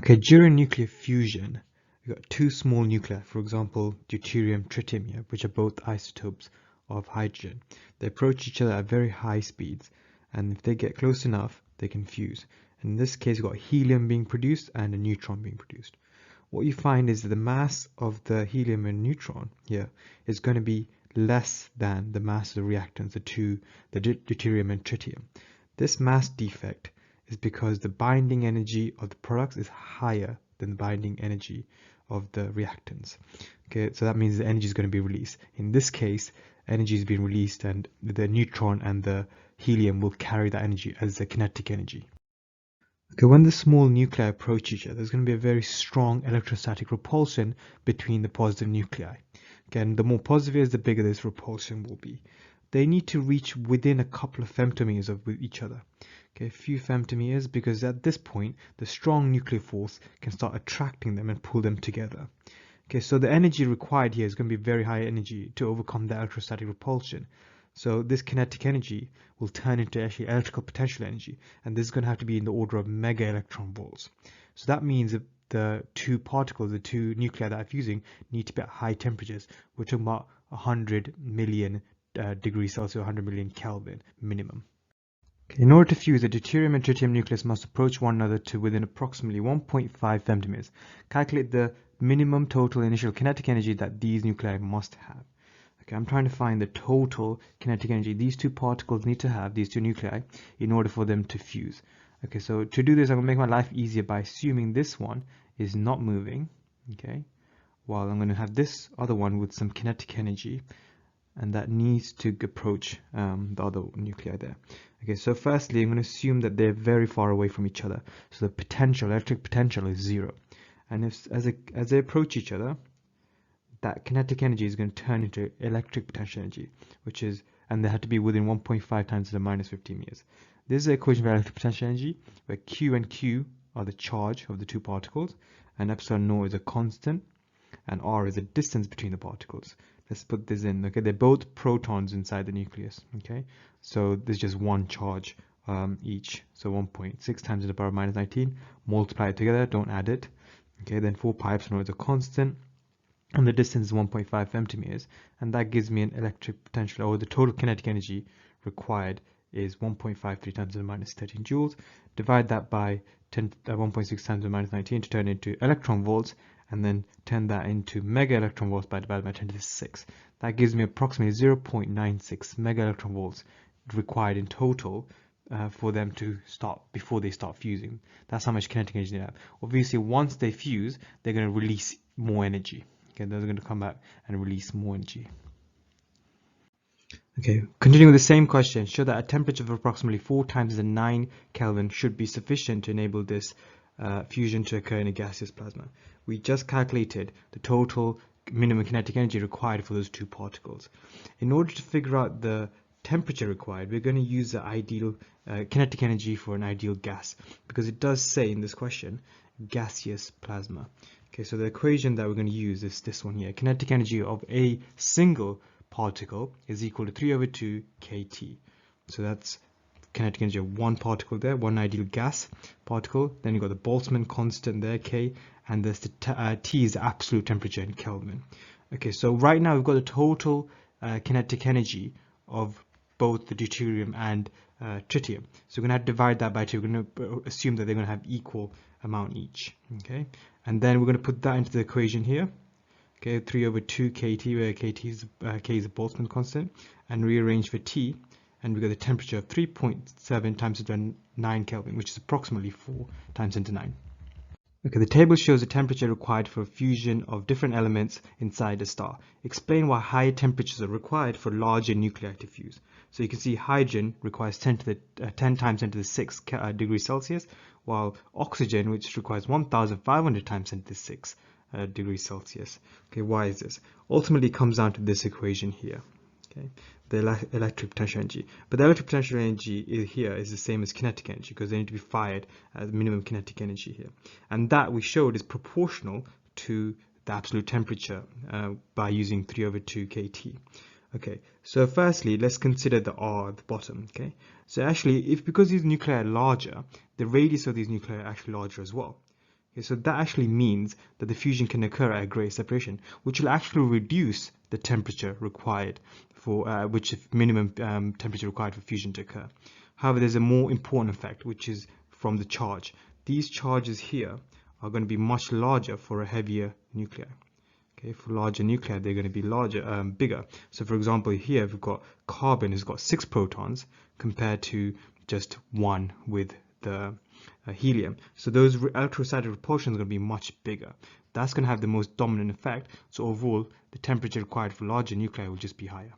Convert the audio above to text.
Okay, during nuclear fusion, we've got two small nuclei, for example, deuterium, tritium here, which are both isotopes of hydrogen. They approach each other at very high speeds, and if they get close enough, they can fuse. And in this case, we've got helium being produced and a neutron being produced. What you find is that the mass of the helium and neutron here is going to be less than the mass of the reactants, the deuterium and tritium. This mass defect is because the binding energy of the products is higher than the binding energy of the reactants. Okay, so that means the energy is going to be released. In this case, energy is being released and the neutron and the helium will carry that energy as the kinetic energy. Okay, when the small nuclei approach each other, there's going to be a very strong electrostatic repulsion between the positive nuclei. Again, the more positive it is, the bigger this repulsion will be. They need to reach within a couple of femtometers of each other. Okay, a few femtometers, because at this point, the strong nuclear force can start attracting them and pull them together. Okay, so the energy required here is going to be very high energy to overcome the electrostatic repulsion. So this kinetic energy will turn into actually electrical potential energy, and this is going to have to be in the order of mega electron volts. So that means that the two particles, the two nuclei that are fusing, need to be at high temperatures. We're talking about 100 million degrees Celsius, 100 million Kelvin minimum. Okay, in order to fuse, the deuterium and tritium nucleus must approach one another to within approximately 1.5 femtometers. Calculate the minimum total initial kinetic energy that these nuclei must have. Okay, I'm trying to find the total kinetic energy these two particles need to have, these two nuclei, in order for them to fuse. Okay, so to do this, I'm going to make my life easier by assuming this one is not moving, okay, while I'm going to have this other one with some kinetic energy, and that needs to approach the other nuclei there. Okay, so firstly, I'm going to assume that they're very far away from each other, so the potential, electric potential, is 0. And as they approach each other, that kinetic energy is going to turn into electric potential energy, and they have to be within 1.5 times to the minus 15 meters. This is the equation for electric potential energy, where Q and Q are the charge of the two particles, and epsilon naught is a constant, and R is the distance between the particles. Let's put this in. Okay, they're both protons inside the nucleus. Okay, so there's just one charge each. So 1.6 times to the power of minus 19. Multiply it together. Don't add it. Okay, then 4 pi epsilon is a constant, and the distance is 1.5 femtometers, and that gives me an electric potential, or the total kinetic energy required is 1.53 times to the minus 13 joules. Divide that by 1.6 times to the minus 19 to turn into electron volts, and then turn that into mega electron volts by dividing by 10 to the 6. That gives me approximately 0.96 mega electron volts required in total for them to start, before they start fusing. That's how much kinetic energy they have. Obviously, once they fuse, they're going to release more energy. Okay, they're going to come back and release more energy. Okay, continuing with the same question, show that a temperature of approximately 4 times the 9 Kelvin should be sufficient to enable this fusion to occur in a gaseous plasma. We just calculated the total minimum kinetic energy required for those two particles. In order to figure out the temperature required, we're going to use the ideal kinetic energy for an ideal gas, because it does say in this question gaseous plasma. Okay, so the equation that we're going to use is this one here. Kinetic energy of a single particle is equal to 3/2 kT. So that's kinetic energy of one particle there, one ideal gas particle. Then you've got the Boltzmann constant there, K, and there's the T is the absolute temperature in Kelvin. Okay, so right now we've got the total kinetic energy of both the deuterium and tritium. So we're going to have to divide that by 2. We're going to assume that they're going to have equal amount each. Okay, and then we're going to put that into the equation here. Okay, 3/2 kT, where K is the Boltzmann constant, and rearrange for T, and we get the temperature of 3.7 times 10 to the 9 Kelvin, which is approximately 4 times 10 to the 9. Okay, the table shows the temperature required for fusion of different elements inside a star. Explain why higher temperatures are required for larger nuclei to fuse. So you can see hydrogen requires 10 times 10 to the 6 degrees Celsius, while oxygen, which requires 1,500 times 10 to the 6 degrees Celsius. Okay, why is this? Ultimately, it comes down to this equation here. Okay, the electric potential energy. But the electric potential energy here is the same as kinetic energy, because they need to be fired at minimum kinetic energy here. And that we showed is proportional to the absolute temperature by using 3/2 kT. Okay, so firstly, let's consider the R at the bottom. Okay, so actually, because these nuclei are larger, the radius of these nuclei are actually larger as well. Okay, so that actually means that the fusion can occur at a greater separation, which will actually reduce the temperature required for which is minimum temperature required for fusion to occur. However, there's a more important effect, which is from the charge. These charges here are going to be much larger for a heavier nuclei. Okay, for larger nuclei, they're going to be bigger. So for example, here we've got carbon has got 6 protons compared to just 1 with the helium. So those electrostatic repulsions are going to be much bigger. That's going to have the most dominant effect. So overall, the temperature required for larger nuclei will just be higher.